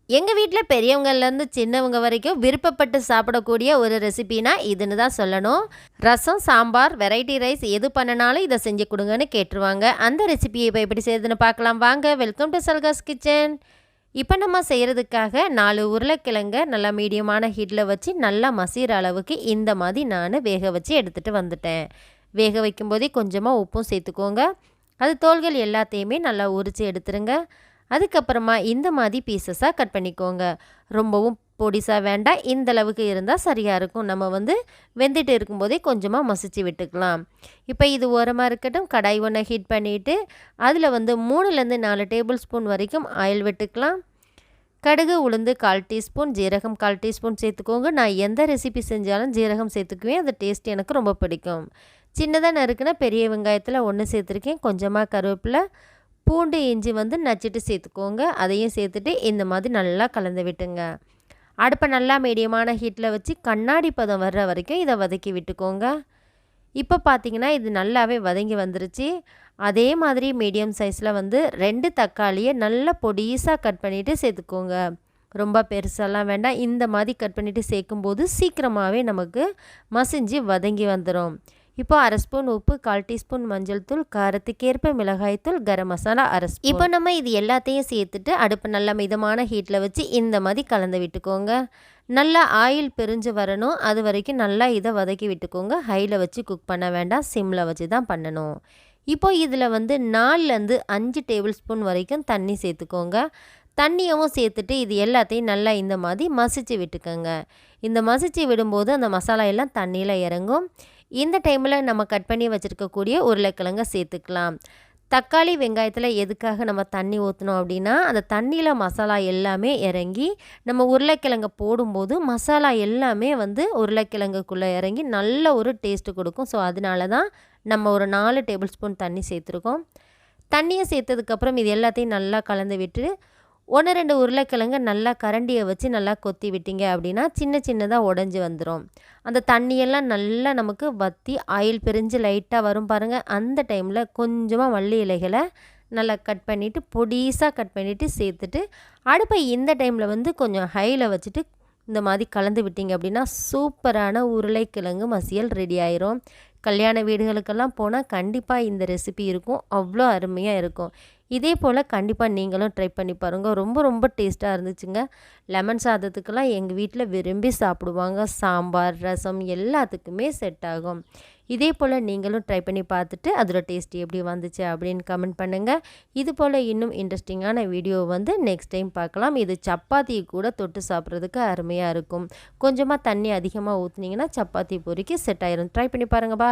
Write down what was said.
எங்கள் வீட்டில் பெரியவங்கள்லேருந்து சின்னவங்க வரைக்கும் விருப்பப்பட்டு சாப்பிடக்கூடிய ஒரு ரெசிபினா இதுன்னு தான் சொல்லணும். ரசம், சாம்பார், வெரைட்டி ரைஸ் எது பண்ணினாலும் இதை செஞ்சு கொடுங்கன்னு கேட்டுருவாங்க. அந்த ரெசிபியை இப்போ எப்படி செய்யுதுன்னு பார்க்கலாம் வாங்க. வெல்கம் டு சல்காஸ் கிச்சன். இப்போ நம்ம செய்கிறதுக்காக 4 உருளைக்கிழங்க நல்லா மீடியமான ஹீட்டில் வச்சு நல்லா மசிகிற அளவுக்கு இந்த மாதிரி நான் வேக வச்சு எடுத்துகிட்டு வந்துட்டேன். வேக வைக்கும்போதே கொஞ்சமாக உப்பும் சேர்த்துக்கோங்க. அது தோல்கள் எல்லாத்தையுமே நல்லா உரித்து எடுத்துருங்க. அதுக்கப்புறமா இந்த மாதிரி பீசஸாக கட் பண்ணிக்கோங்க. ரொம்பவும் பொடிசாக வேண்டாம், இந்த அளவுக்கு இருந்தால் சரியாக இருக்கும். நம்ம வெந்துட்டு இருக்கும்போதே கொஞ்சமாக மசிச்சு விட்டுக்கலாம். இப்போ இது ஓரமாக இருக்கட்டும். கடாய் ஒன்றை ஹீட் பண்ணிவிட்டு அதில் 3லேருந்து 4 டேபிள் ஸ்பூன் வரைக்கும் ஆயில் விட்டுக்கலாம். கடுகு, உளுந்து 1/4 டீஸ்பூன், ஜீரகம் 1/4 டீஸ்பூன் சேர்த்துக்கோங்க. நான் எந்த ரெசிபி செஞ்சாலும் ஜீரகம் சேர்த்துக்குவேன். அந்த டேஸ்ட் எனக்கு ரொம்ப பிடிக்கும். சின்னதாக நறுக்குனா பெரிய வெங்காயத்தில் 1 சேர்த்துருக்கேன். கொஞ்சமாக கருவேப்பிலை, பூண்டு, இஞ்சி நச்சுட்டு சேர்த்துக்கோங்க. அதையும் சேர்த்துட்டு இந்த மாதிரி நல்லா கலந்து விட்டுங்க. அடுப்பை நல்லா மீடியமான ஹீட்டில் வச்சு கண்ணாடி பதம் வர்ற வரைக்கும் இதை வதக்கி விட்டுக்கோங்க. இப்போ பார்த்தீங்கன்னா இது நல்லாவே வதங்கி வந்துருச்சு. அதே மாதிரி மீடியம் சைஸில் 2 தக்காளியை நல்லா பொடிசாக கட் பண்ணிவிட்டு சேர்த்துக்கோங்க. ரொம்ப பெருசெல்லாம் வேண்டாம். இந்த மாதிரி கட் பண்ணிவிட்டு சேர்க்கும்போது சீக்கிரமாகவே நமக்கு மசிஞ்சு வதங்கி வந்துடும். இப்போ 1/2 ஸ்பூன் உப்பு, 1/4 டீஸ்பூன் மஞ்சள் தூள், காரத்துக்கேற்ப மிளகாய்த்தூள், கரம் மசாலா 1/2 ஸ்பூன். இப்போ நம்ம இது எல்லாத்தையும் சேர்த்துட்டு அடுப்பு நல்லா மிதமான ஹீட்டில் வச்சு இந்த மாதிரி கலந்து விட்டுக்கோங்க. நல்லா ஆயில் பிரிஞ்சு வரணும், அது வரைக்கும் நல்லா இதை வதக்கி விட்டுக்கோங்க. ஹையில் வச்சு குக் பண்ண வேண்டாம், சிம்மில் வச்சு தான் பண்ணணும். இப்போ இதில் 4லேருந்து 5 டேபிள் ஸ்பூன் வரைக்கும் தண்ணி சேர்த்துக்கோங்க. தண்ணியவும் சேர்த்துட்டு இது எல்லாத்தையும் நல்லா இந்த மாதிரி மசிச்சு விட்டுக்கோங்க. இந்த மசிச்சு விடும்போது அந்த மசாலா எல்லாம் தண்ணியில் இறங்கும். இந்த டைமில் நம்ம கட் பண்ணி வச்சுருக்கக்கூடிய உருளைக்கிழங்க சேர்த்துக்கலாம். தக்காளி, வெங்காயத்தில் எதுக்காக நம்ம தண்ணி ஊற்றணும் அப்படின்னா, அந்த தண்ணியில் மசாலா எல்லாமே இறங்கி நம்ம உருளைக்கிழங்க போடும்போது மசாலா எல்லாமே உருளைக்கிழங்குக்குள்ளே இறங்கி நல்ல ஒரு டேஸ்ட்டு கொடுக்கும். ஸோ அதனால தான் நம்ம ஒரு 4 டேபிள் ஸ்பூன் தண்ணி சேர்த்துருக்கோம். தண்ணியை சேர்த்ததுக்கப்புறம் இது எல்லாத்தையும் நல்லா கலந்து விட்டு 1-2 உருளைக்கிழங்க நல்லா கரண்டியை வச்சு நல்லா கொத்தி விட்டீங்க அப்படின்னா சின்ன சின்னதாக உடஞ்சி வந்துடும். அந்த தண்ணியெல்லாம் நல்லா நமக்கு வற்றி ஆயில் பிரிஞ்சு லைட்டாக வரும் பாருங்கள். அந்த டைமில் கொஞ்சமாக மல்லி இலைகளை நல்லா கட் பண்ணிவிட்டு பொடிசாக கட் பண்ணிவிட்டு சேர்த்துட்டு அடுப்பை இந்த டைமில் கொஞ்சம் ஹையில் வச்சுட்டு இந்த மாதிரி கலந்து விட்டீங்க அப்படின்னா சூப்பரான உருளைக்கிழங்கு மசியல் ரெடி ஆயிரும். கல்யாண வீடுகளுக்கெல்லாம் போனால் கண்டிப்பாக இந்த ரெசிபி இருக்கும். அவ்வளோ அருமையாக இருக்கும். இதே போல் கண்டிப்பாக நீங்களும் ட்ரை பண்ணி பாருங்கள். ரொம்ப ரொம்ப டேஸ்ட்டாக இருந்துச்சுங்க. லெமன் சாதத்துக்கெல்லாம் எங்கள் வீட்டில் விரும்பி சாப்பிடுவாங்க. சாம்பார், ரசம் எல்லாத்துக்குமே செட் ஆகும். இதே போல் நீங்களும் ட்ரை பண்ணி பார்த்துட்டு அதோட டேஸ்ட் எப்படி வந்துச்சு அப்படின்னு கமெண்ட் பண்ணுங்கள். இது போல் இன்னும் இன்ட்ரெஸ்டிங்கான வீடியோ நெக்ஸ்ட் டைம் பார்க்கலாம். இது சப்பாத்தி கூட தொட்டு சாப்பிட்றதுக்கு அருமையாக இருக்கும். கொஞ்சமாக தண்ணி அதிகமாக ஊற்றுனீங்கன்னா சப்பாத்தி பொரிக்கு செட் ஆயிரும். ட்ரை பண்ணி பாருங்கள். பாய்.